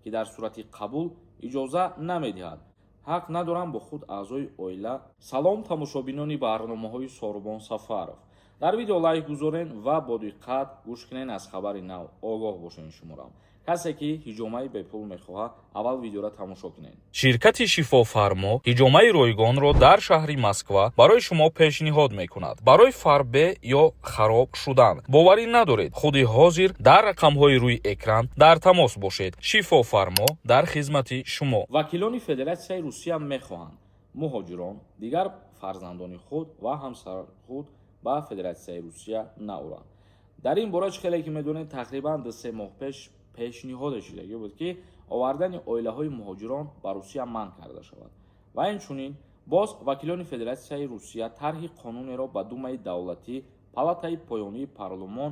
ки дар сурати қабул иҷоза намедиҳад. ҳақ надорам бо худ аъзои оила. Салом тамошобинони барномаҳои Сорбон Сафаров. дар видео лайк гузорен ва бо диққат гӯш кунен, аз хабари нав огоҳ бошен шуморам. касе ки ҳиҷомаи бепул мехоҳад, аввал видеоро тамошо кунед. ширкати шифофармо ҳиҷомаи ройгонро дар шаҳри Москва барои шумо пешниҳод мекунад. барои фарбе ё хароб шудан боварӣ надоред. худи ҳозир дар рақамҳои рӯи экран дар тамос бошед. шифофармо дар хизмати шумо. вакилони Федератсияи Русия мехоҳанд муҳоҷирон дигар фарзандони худ ва ҳамсарони худ ба Федератсияи Русия наоранд. дар ин бора хеле ки медонед, тақрибан 2-3 моҳ пеш пешниҳоде шудагӣ буд ки овардани оилаҳои муҳоҷирон ба Русия манъ карда шавад. ва инчунин боз вакилони Федератсияи Русия тарҳи қонунеро ба Думаи давлатӣ, палатаи поёнии парлумон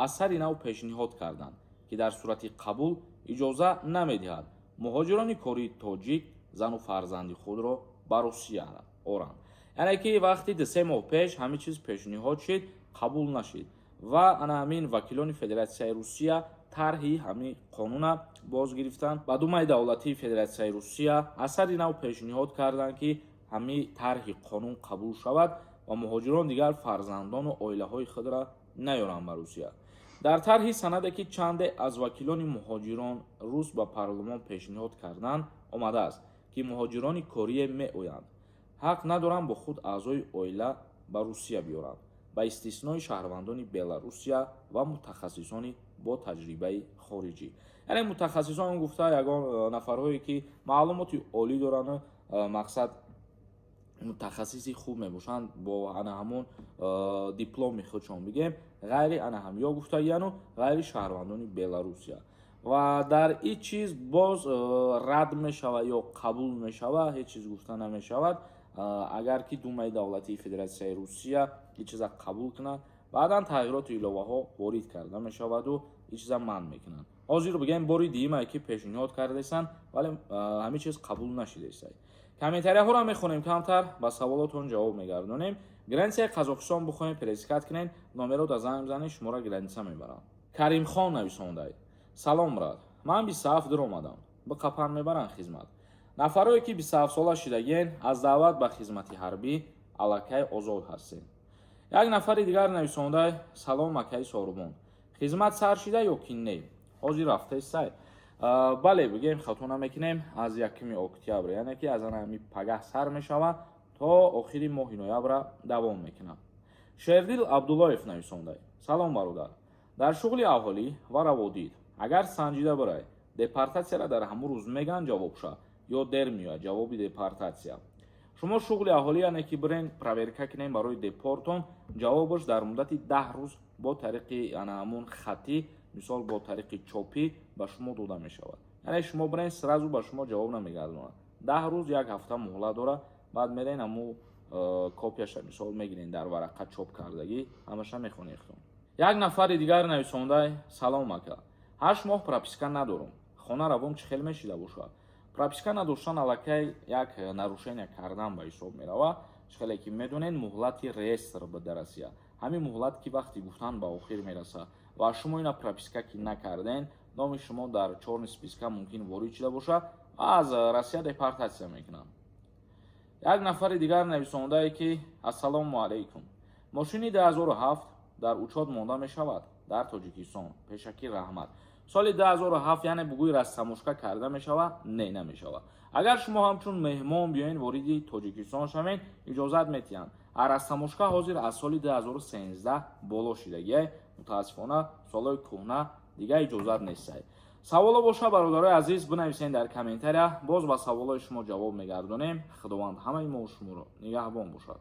аз сари нав пешниҳод карданд, ки дар сурати қабул иҷоза намедиҳад муҳоҷирони кории тоҷик зану фарзанди худро ба Русия оранд. яъне ки вақти 2-3 моҳ пеш ҳамин чиз пешниҳод шид, қабул нашид ва ана ҳамин вакилони Федератсияи Русия тарҳи ҳамин қонуна боз гирифтанд. ба Думаи давлатии Федератсияи Русия аз сари нав пешниҳод карданд ки ҳамин тарҳи қонун қабул шавад ва муҳоҷирон дигар фарзандону оилаҳои худро наёранд ба Русия. дар тарҳи санаде ки чанде аз вакилони муҳоҷирон рус ба парлумон пешниҳод карданд, омадааст ки муҳоҷирони корие меоянд ҳақ надоранд бо худ аъзои оила ба Русия биёранд, ба истиснои шаҳрвандони Беларусия ва мутахассисони бо таҷрибаи хориҷӣ. яъне мутахассисон гуфта ягон нафарҳое ки маълумоти олӣ доранд, мақсад мутахассиси хуб мебошанд бо ана ҳамон дипломи худшон бигем, ғайри ана ҳам ё гуфтагияну ғайри шаҳрвандони Беларусия. ва дар ин чиз боз рад мешавад ё қабул мешавад, ҳеҷ чиз гуфта намешавад. агар ки Думаи давлатии Федератсияи Русия ин чиза қабул кунад, баъдан тағйироти иловаҳо ворид карда мешаваду ин чиза манъ мекунанд. ҳозир бигем бори дуюмае ки пешниҳод кардесанд, вале ҳамин чиз қабул нашидесанд. комментарияҳоро мехонем, камтар ба саволотон ҷавоб мегардонем. границаи Қазоқистон бихоҳем пересикат кунем, номеро да занг бизанед, шуморо граница мебарам. Каримхон нависондаед. салом брат, ман 27 дир омадам, ба қапан мебарам хизмат. нафарое ки 27 сола шидагиен аз даъват ба хизмати ҳарбӣ аллакай озод ҳастем. як нафари дигар нависондай: салом акаи Сорбон, хизмат сар шида ё ки не? ҳозир рафтесай? бале, бигем хатона мекунем аз 1 октябр, яъне ки аз ана пагаҳ сар мешавад то охири моҳи ноябра давом мекунад. Шердил Абдуллоев нависондай: салом бародар, дар шуғли аҳолӣ ва раводид агар санҷида барай, депортатсияра дар ҳамун рӯз меган ҷавобша ё дер меояд ҷавоби депортатсия? шумо шуғли аҳолӣ яъне ки бирен проверка кунем барои депортон, ҷавобаш дар муддати 10 рӯз бо тариқи ана ҳамун хатӣ, мисол бо тариқи чопӣ ба шумо дода мешавад. яъне шумо бирен сразу ба шумо ҷавоб намегардонад. 10 рӯз, як ҳафта муҳлат дорад, баъд мерен ҳамун копияша мисол мегирен дар варақа чоп кардагӣ, ҳамаша мехонехтон. як нафари дигар нависондай: салом ака, 8 моҳ прописка надорам, хона равон чӣ хел мешида бошад? прописка надоштан аллакай як нарушения кардан ба ҳисоб меравад. чӣ хеле ки медонед, муҳлати реестр ба Россия, ҳамин муҳлат ки вақти гуфтан ба охир мерасад ва шумо ина прописка ки накарден, номи шумо дар чорни списка мумкин ворид шуда бошад ва аз Россия депортатсия мекунанд. як нафари дигар нависондае ки: ассалому алайкум, мошини 2007 дар учёт монда мешавад дар Тоҷикистон, пешакӣ раҳмат. соли 2007 яъне бугӯи растамошка карда мешавад? Не, намешавад. агар шумо ҳамчун меҳмон биёен вориди Тоҷикистон шавен, иҷозат метиҳанд. растамошка ҳозир аз соли 2013 боло шидагиай, мутаассифона солҳои кӯҳна дигар иҷозат нестай. саволо боша, бародарои азиз, бинависен дар комментария, боз ба саволои шумо ҷавоб мегардонем. худованд ҳамаи мо шуморо нигаҳбон бошад.